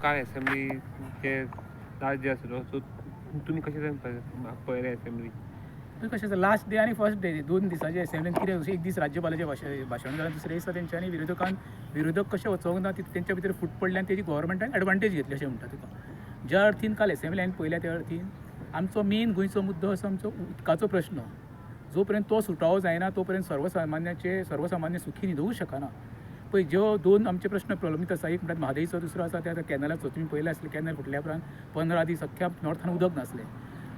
काल असेंब्ली जे राज्य आसलो सो तुम्ही कशें पळयलें असेंब्ली? कशें लास्ट डे आनी फर्स्ट डे दोन दिसाचे असेंब्लीन कितें अशें एक दीस राज्यपालाचें भाशण जालें दुसरे दिसा तेंच्यांनी विरोधक कशें वचोंक ना तेंच्या भितर फूट पडले आनी तेजी गव्हर्मेंटान एडवांटेज घेतली अशें म्हणटा तुका. ज्या अर्थीन काल असेंब्ली हांवें पळयल्या त्या अर्थीन आमचो मेन गोंयचो मुद्दो आसा आमचो उदकाचो प्रश्न. जो पर्यंत तो सुटावो जायना तो पर्यंत सर्वसामान्य सुखी न्हिदूंक शकना. पळय ज्यो दोन आमचे प्रश्न प्रलंबीत आसा, एक म्हणटात म्हादईचो, दुसरो आसा त्या कॅनलाचो. तुमी पळयलें आसलें कॅनल फुटल्या उपरांत 15 दीस अख्ख्या नॉर्थान उदक नासलें.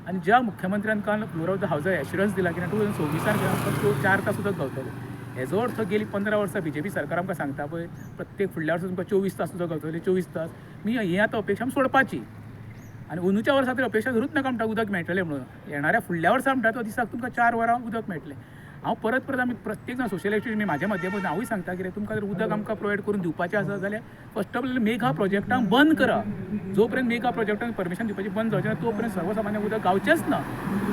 आनी ज्या मुख्यमंत्र्यान काल फ्लोर ऑफ द हावजाक एश्युरन्स दिला की 2026 आमकां 4 तास उदक गावतलें. हेजो अर्थ गेली 15 वर्सां बीजेपी सरकार आमकां सांगता पळय प्रत्येक फुडल्या वर्सा तुमकां 24 तास उदक गावतलें, 24 तास. मी ही आतां अपेक्षा सोडपाची आनी अंदूच्या वर्सा तरी अपेक्षा धरूच नाका म्हणटा उदक मेळटलें म्हणून. येणाऱ्या फुडल्या वर्सा म्हणटा तो दिसाक तुमकां 4 वरां उदक मेळटलें. हांव परत आमी प्रत्येक जाण सोशल एक्टिविस्ट मी म्हाज्या माध्यमांतून हांवूय सांगता कितें तुमकां जर उदक आमकां प्रोवायड करून दिवपाचें आसा जाल्यार फर्स्ट ऑफ ऑल मेघा प्रोजेक्टांक बंद करा. जो पर्यंत मेघा प्रोजेक्टांक परमिशन दिवपाची बंद जावचें ना तो पर्यंत सर्वसामान्य उदक गावचेंच ना.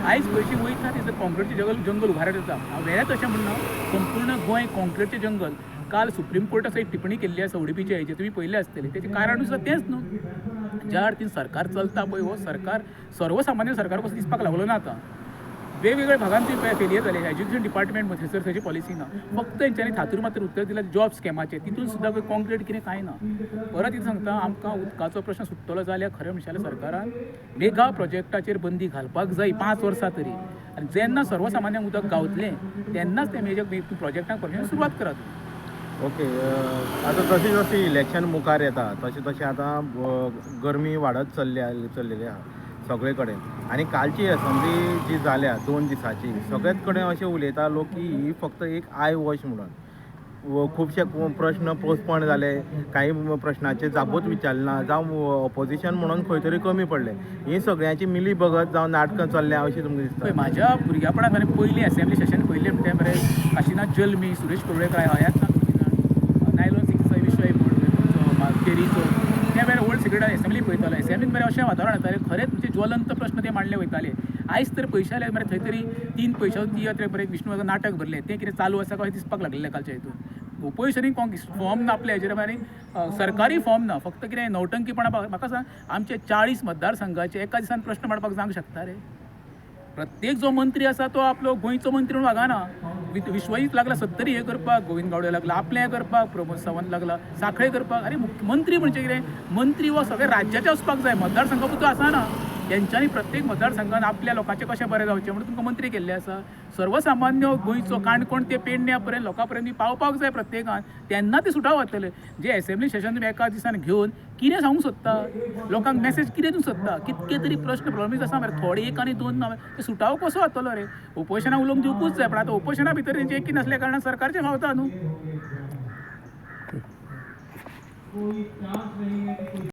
आयज पयशे वयता ते कॉन्क्रीटचें जंगल उभारत येता. हांव वेळेंच अशें म्हणना संपूर्ण गोंय कॉन्क्रीटचें जंगल. काल सुप्रीम कोर्टाचो एक टिप्पणी केल्ली आसा उडपीच्या हेजेर तुमी पयले आसतलें. तेजें कारण सुद्दां तेंच न्हू. ज्या अर्थीन सरकार चलता पळय हो सरकार सर्वसामान्य सरकार कसो दिसपाक लागलो ना आतां. वेगवेगळ्या भागांत ती फेलियर जाले. एज्युकेशन डिपार्टमेंट थंयसर पॉलिसी ना. फक्त तेंच्यांनी थातूर मात्र उत्तर दिलां जॉब स्कॅमाचें. तितून सुद्दां कॉन्क्रीट कितें कांय ना. परत कितें सांगता आमकां उदकाचो प्रश्न सुट्टलो जाल्यार खरें म्हणशाल्या सरकारान मेघा प्रोजेक्टाचेर बंदी घालपाक जाय 5 वर्सां तरी. आनी जेन्ना सर्वसामान्यांक उदक गावतलें तेन्नाच ते मेजर प्रोजेक्टांक परमिशन सुरवात करात. ओके. आता जशी जशी इलेक्शन मुखार येता तशें तशें आतां गरमी वाडत चल्लेली आहा सगळे कडेन. आनी कालची असेंब्ली जी जाल्या 2 दिसाची सगळेच कडेन अशें उलयता लोक की ही फक्त एक आय वॉश म्हणून. खुबशे प्रश्न पोस्टपोन जाले, काही प्रश्नाचे जापूच विचारना, जावं ऑपोजिशन म्हणून खंय तरी कमी पडले. ही सगळ्यांची मिली भगत जावन नाटकां चल्ल्या अशें तुमकां दिसता? म्हाज्या भुरग्यापणांत हांवें पयलीं असेंब्ली सेशन पयलें म्हणटा मरे काशिनाथ जल्मी, सुरेश कोळवेकार हयात नायलॉन सिक्स विशय म्हणून केरीचो त्या वेळार ओल्ड सेक्रेटरी असेंब्ली पळयतालो. असेंब्लीन मरे अशें वातावरण जातालें खरेंच म्हणजे ज्वलंत प्रश्न ते मांडले वयताले. आयज तर पयशे आले मरे थंय तरी 3 पयशां तियात्र बरें विष्णू नाटक भरलें तें कितें चालू आसा कशें दिसपाक लागलें कालच्या हितून. ओपोजिशनीक फॉर्म ना आपल्या हेजेर आनी सरकारी फॉर्म ना. फक्त कितें नौटंकीपणा. म्हाका सांग आमचे 40 मतदारसंघाचे एका दिसान प्रश्न मांडपाक जावंक शकता रे? प्रत्येक जो मंत्री आसा तो आपलो गोंयचो मंत्री म्हणून वागना. विश्वजीत लागला 70 हे करपाक, गोविंद गावडे लागला आपलें हें करपाक, प्रमोद सावंत लागला साखळे करपाक. अरे मुख्यमंत्री म्हणजे कितें? मंत्री हो सगळे राज्याचे वचपाक जाय, मतदारसंघा पुरतो आसना. तेंच्यांनी प्रत्येक मतदारसंघान आपल्या लोकांचें कशें बरें जावचें म्हणून तुमकां मंत्री केल्ले आसा. सर्वसामान्य गोंयचो काणकोण ते पेडण्या पर्यंत लोकां पर्यंत पावपाक जाय प्रत्येकान. तेन्ना ते सुटाव जातले. जे असेंब्ली सेशन तुमी एका दिसान घेवन कितें सांगूंक सोदता? लोकांक मेसेज कितें दिवंक सोदता? कितके तरी प्रश्न प्रॉब्लम्स आसा मरे थोडे 1 आनी 2 ना. ते सुटावो कसो जातलो रे? ओपोजिशनाक उलोवंक दिवंकूच जाय. पण आतां ओपोजिशना भितर तेंचे एकी नासल्या कारणान सरकारचें फावता न्हू.